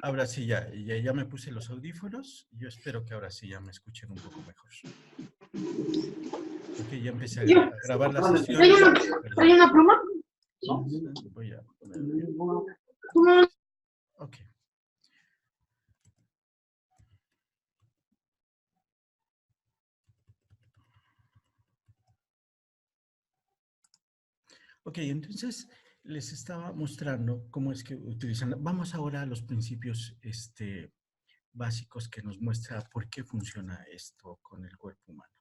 Ahora sí ya me puse los audífonos. Yo espero que ahora sí ya me escuchen un poco mejor. Ok, ya empecé a grabar la sesión. ¿Hay una pluma? Voy a poner bien. Ok. Ok, entonces les estaba mostrando cómo es que utilizan. Vamos ahora a los principios básicos que nos muestra por qué funciona esto con el cuerpo humano.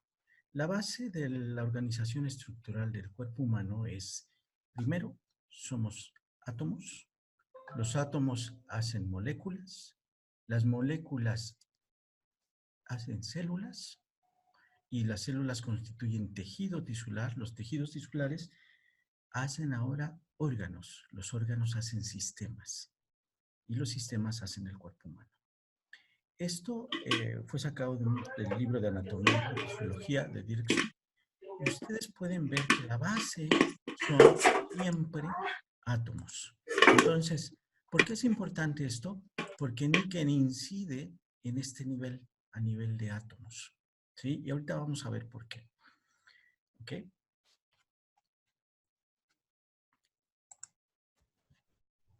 La base de la organización estructural del cuerpo humano es, primero, somos átomos. Los átomos hacen moléculas. Las moléculas hacen células y las células constituyen tejido tisular. Los tejidos tisulares hacen ahora órganos. Los órganos hacen sistemas y los sistemas hacen el cuerpo humano. Esto fue sacado del libro de Anatomía y Fisiología de Dirksen. Y ustedes pueden ver que la base son siempre átomos. Entonces, ¿por qué es importante esto? Porque Niken incide en este nivel, a nivel de átomos. ¿Sí? Y ahorita vamos a ver por qué. ¿Ok?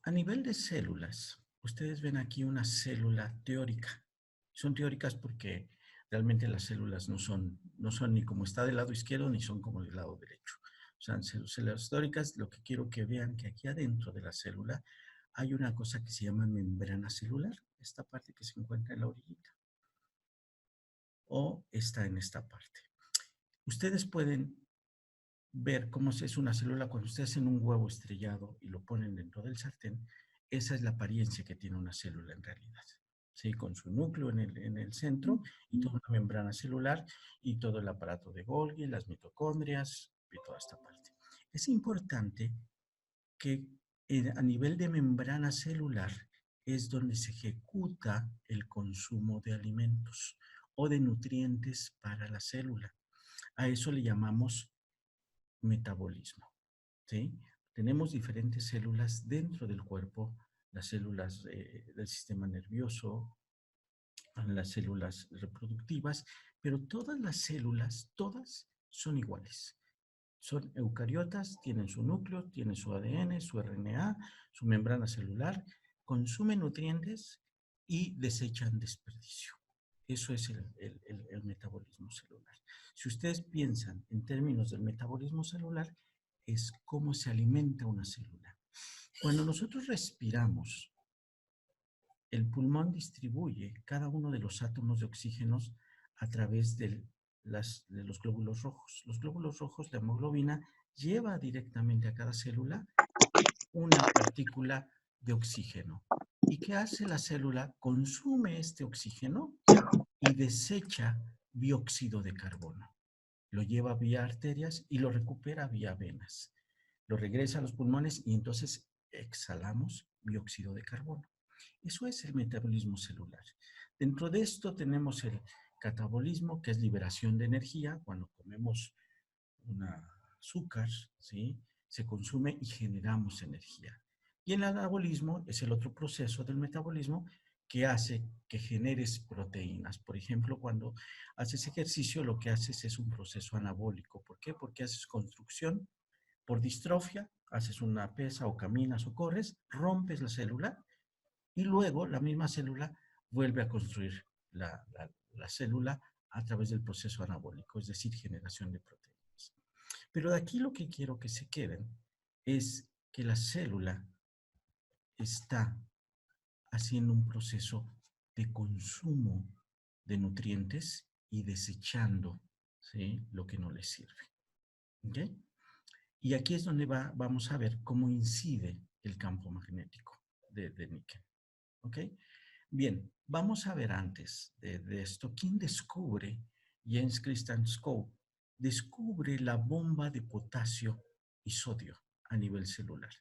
A nivel de células, ustedes ven aquí una célula teórica. Son teóricas porque realmente las células no son ni como está del lado izquierdo ni son como del lado derecho. O sea, células teóricas, lo que quiero que vean que aquí adentro de la célula hay una cosa que se llama membrana celular, esta parte que se encuentra en la orillita, o está en esta parte. Ustedes pueden ver cómo es una célula cuando ustedes hacen un huevo estrellado y lo ponen dentro del sartén. Esa es la apariencia que tiene una célula en realidad, ¿sí? Con su núcleo en el centro y toda una membrana celular y todo el aparato de Golgi, las mitocondrias y toda esta parte. Es importante que a nivel de membrana celular es donde se ejecuta el consumo de alimentos o de nutrientes para la célula. A eso le llamamos metabolismo, ¿sí? Tenemos diferentes células dentro del cuerpo, las células del sistema nervioso, las células reproductivas, pero todas las células, todas son iguales. Son eucariotas, tienen su núcleo, tienen su ADN, su RNA, su membrana celular, consumen nutrientes y desechan desperdicio. Eso es el metabolismo celular. Si ustedes piensan en términos del metabolismo celular, es cómo se alimenta una célula. Cuando nosotros respiramos, el pulmón distribuye cada uno de los átomos de oxígeno a través de los glóbulos rojos. Los glóbulos rojos, la hemoglobina, lleva directamente a cada célula una partícula de oxígeno. ¿Y qué hace la célula? Consume este oxígeno y desecha dióxido de carbono. Lo lleva vía arterias y lo recupera vía venas. Lo regresa a los pulmones y entonces exhalamos dióxido de carbono. Eso es el metabolismo celular. Dentro de esto tenemos el catabolismo, que es liberación de energía. Cuando comemos un azúcar, ¿sí? Se consume y generamos energía. Y el anabolismo es el otro proceso del metabolismo que hace que generes proteínas. Por ejemplo, cuando haces ejercicio, lo que haces es un proceso anabólico. ¿Por qué? Porque haces construcción. Por distrofia, haces una pesa o caminas o corres, rompes la célula y luego la misma célula vuelve a construir la célula a través del proceso anabólico, es decir, generación de proteínas. Pero de aquí lo que quiero que se queden es que la célula está haciendo un proceso de consumo de nutrientes y desechando, ¿sí?, lo que no le sirve. ¿Ok? Y aquí es donde vamos a ver cómo incide el campo magnético de níquel. ¿Ok? Bien, vamos a ver antes de esto, ¿quién descubre? Jens Christian Skou descubre la bomba de potasio y sodio a nivel celular.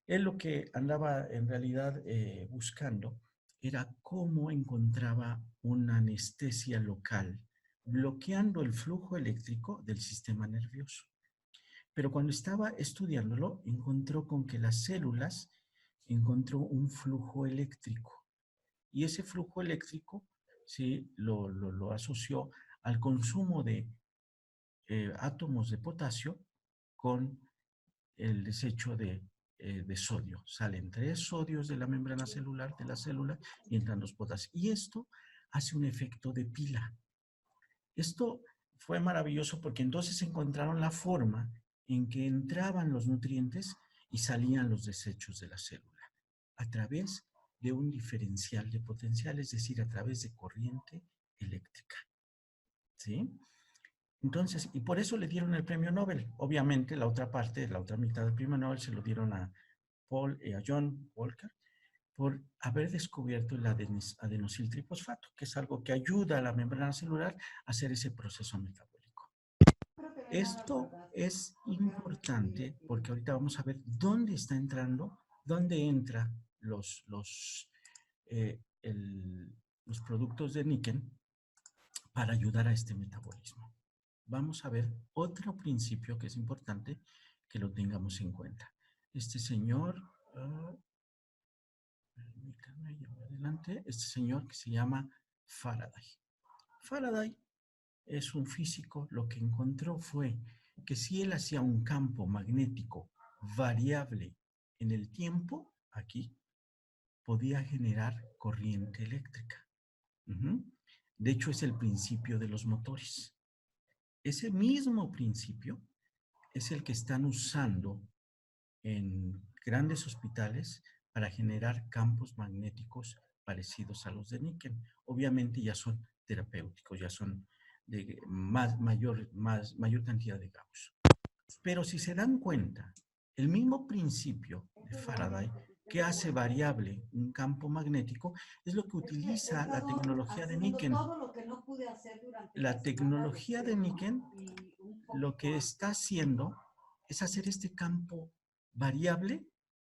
Él lo que andaba en realidad buscando era cómo encontraba una anestesia local, bloqueando el flujo eléctrico del sistema nervioso. Pero cuando estaba estudiándolo, encontró con que las células encontró un flujo eléctrico. Y ese flujo eléctrico, ¿sí? Lo asoció al consumo de átomos de potasio con el desecho de sodio. Salen 3 sodios de la membrana celular de la célula y entran los potasios. Y esto hace un efecto de pila. Esto fue maravilloso porque entonces encontraron la forma en que entraban los nutrientes y salían los desechos de la célula a través de un diferencial de potencial, es decir, a través de corriente eléctrica. ¿Sí? Entonces, y por eso le dieron el premio Nobel. Obviamente, la otra parte, la otra mitad del premio Nobel se lo dieron a John Walker por haber descubierto el adenosiltrifosfato, que es algo que ayuda a la membrana celular a hacer ese proceso metabólico. Esto es importante porque ahorita vamos a ver dónde está entrando, dónde entran los productos de níquel para ayudar a este metabolismo. Vamos a ver otro principio que es importante que lo tengamos en cuenta. Este señor, permítanme, ya voy adelante, este señor que se llama Faraday. Faraday es un físico, lo que encontró fue que si él hacía un campo magnético variable en el tiempo, aquí, podía generar corriente eléctrica. De hecho, es el principio de los motores. Ese mismo principio es el que están usando en grandes hospitales para generar campos magnéticos parecidos a los de níquel. Obviamente ya son terapéuticos, ya son de mayor cantidad de Gauss. Pero si se dan cuenta, el mismo principio de Faraday que hace variable un campo magnético es lo que utiliza la tecnología de níquel. La tecnología de níquel lo que está haciendo es hacer este campo variable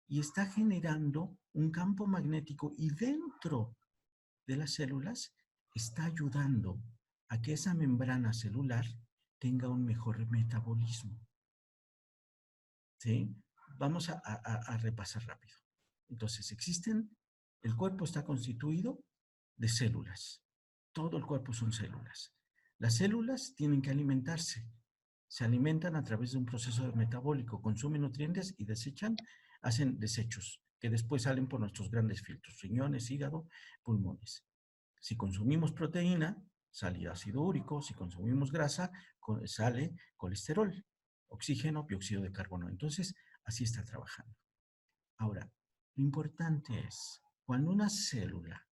y está generando un campo magnético y dentro de las células está ayudando a que esa membrana celular tenga un mejor metabolismo. ¿Sí? Vamos a repasar rápido. Entonces, el cuerpo está constituido de células. Todo el cuerpo son células. Las células tienen que alimentarse. Se alimentan a través de un proceso metabólico, consumen nutrientes y hacen desechos, que después salen por nuestros grandes filtros, riñones, hígado, pulmones. Si consumimos proteína, sale ácido úrico. Si consumimos grasa, sale colesterol, oxígeno, dióxido de carbono. Entonces, así está trabajando. Ahora, lo importante es, cuando una célula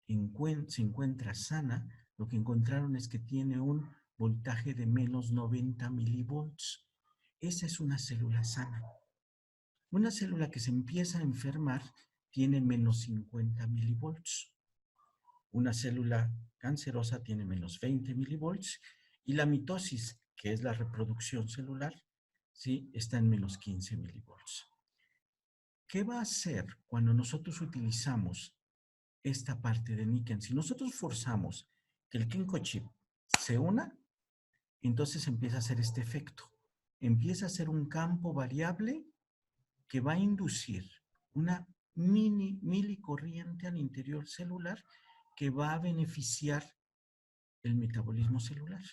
se encuentra sana, lo que encontraron es que tiene un voltaje de menos 90 milivolts. Esa es una célula sana. Una célula que se empieza a enfermar tiene menos 50 milivolts. Una célula cancerosa tiene menos 20 milivolts y la mitosis, que es la reproducción celular, ¿sí? Está en menos 15 milivolts. ¿Qué va a hacer cuando nosotros utilizamos esta parte de níquel? Si nosotros forzamos que el Kenko chip se una, entonces empieza a hacer este efecto. Empieza a ser un campo variable que va a inducir una milicorriente al interior celular que va a beneficiar el metabolismo celular.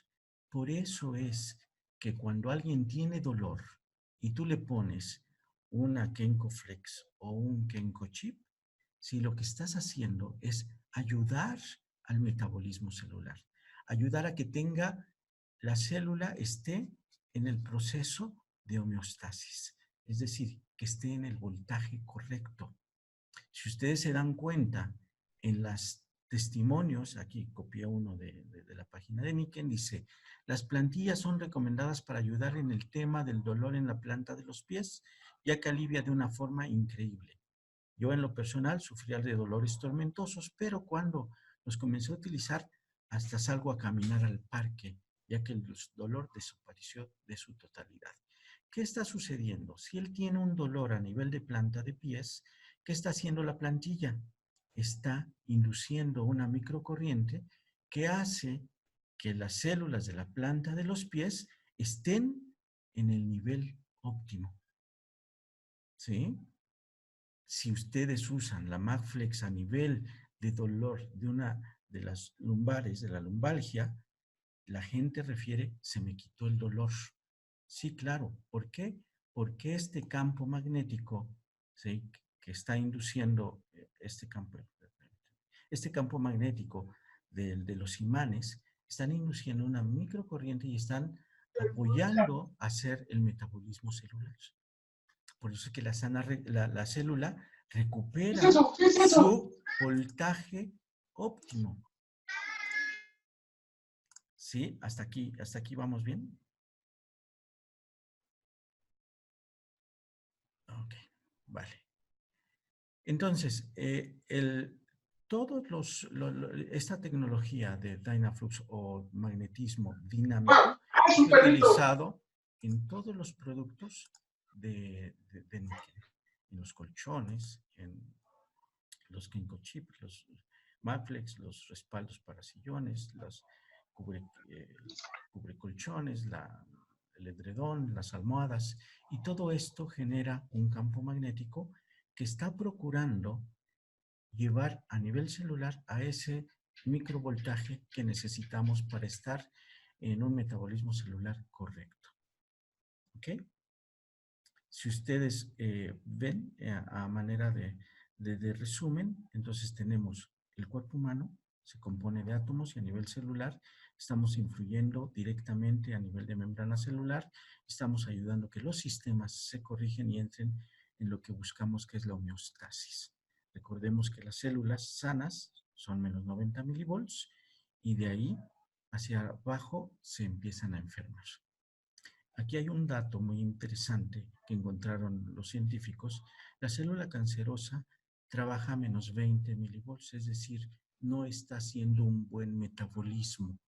Por eso es que cuando alguien tiene dolor y tú le pones una Kenko Flex o un Kenko Chip, si lo que estás haciendo es ayudar al metabolismo celular, ayudar a que la célula esté en el proceso de homeostasis, es decir, que esté en el voltaje correcto. Si ustedes se dan cuenta, en los testimonios, aquí copié uno de la página de Niken, dice, las plantillas son recomendadas para ayudar en el tema del dolor en la planta de los pies, ya que alivia de una forma increíble. Yo en lo personal sufría de dolores tormentosos, pero cuando los comencé a utilizar, hasta salgo a caminar al parque, ya que el dolor desapareció de su totalidad. ¿Qué está sucediendo? Si él tiene un dolor a nivel de planta de pies, ¿qué está haciendo la plantilla? Está induciendo una microcorriente que hace que las células de la planta de los pies estén en el nivel óptimo. ¿Sí? Si ustedes usan la MagFlex a nivel de dolor de una de las lumbares, de la lumbalgia, la gente refiere, se me quitó el dolor. Sí, claro. ¿Por qué? Porque este campo magnético, ¿sí?, que está induciendo este campo magnético de los imanes, están induciendo una microcorriente y están apoyando a hacer el metabolismo celular. Por eso es que la célula recupera su voltaje óptimo. ¿Sí? Hasta aquí vamos bien. Ok, vale. Entonces, esta tecnología de Dynaflux o magnetismo dinámico es utilizado en todos los productos de níquel, en los colchones, en los Kinko Chip, los Magflex, los respaldos para sillones, los cubrecolchones, el edredón, las almohadas, y todo esto genera un campo magnético que está procurando llevar a nivel celular a ese microvoltaje que necesitamos para estar en un metabolismo celular correcto. ¿Ok? Si ustedes ven a manera de resumen, entonces tenemos el cuerpo humano, se compone de átomos y a nivel celular estamos influyendo directamente a nivel de membrana celular, estamos ayudando que los sistemas se corrigen y entren en lo que buscamos, que es la homeostasis. Recordemos que las células sanas son menos 90 milivolts y de ahí hacia abajo se empiezan a enfermar. Aquí hay un dato muy interesante que encontraron los científicos. La célula cancerosa trabaja a menos 20 milivolts, es decir, no está haciendo un buen metabolismo.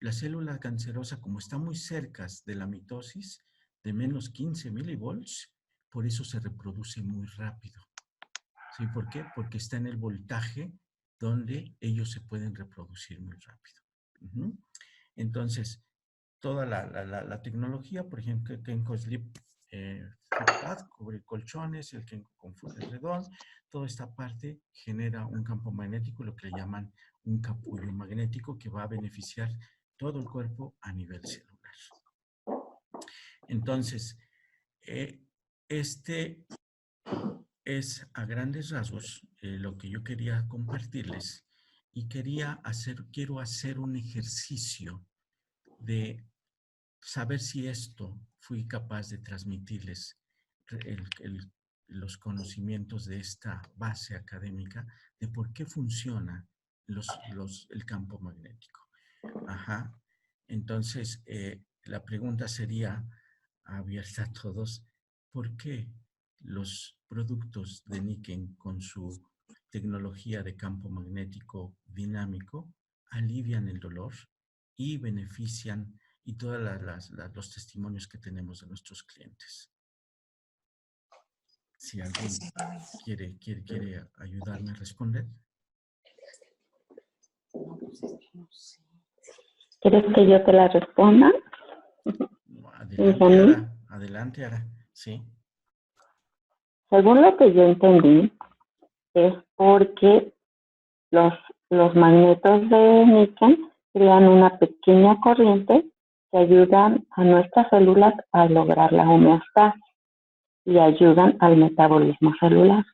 La célula cancerosa, como está muy cerca de la mitosis, de menos 15 milivolts, por eso se reproduce muy rápido. ¿Sí? ¿Por qué? Porque está en el voltaje donde ellos se pueden reproducir muy rápido. Entonces, toda la tecnología, por ejemplo, el Kenko Sleep Footpad, cubre colchones, el Kenko Comfort Edredón, toda esta parte genera un campo magnético, lo que le llaman un capullo magnético, que va a beneficiar todo el cuerpo a nivel celular. Entonces, este es a grandes rasgos lo que yo quería compartirles, y quiero hacer un ejercicio de saber si esto fui capaz de transmitirles los conocimientos de esta base académica de por qué funciona el campo magnético. Ajá. Entonces, la pregunta sería abierta a todos: ¿por qué los productos de Niken con su tecnología de campo magnético dinámico alivian el dolor y benefician, y todos los testimonios que tenemos de nuestros clientes? Si alguien quiere ayudarme a responder. ¿Quieres que yo te la responda? Adelante, Ara. Sí. Según lo que yo entendí, es porque los magnetos de níquel crean una pequeña corriente que ayudan a nuestras células a lograr la homeostasis y ayudan al metabolismo celular.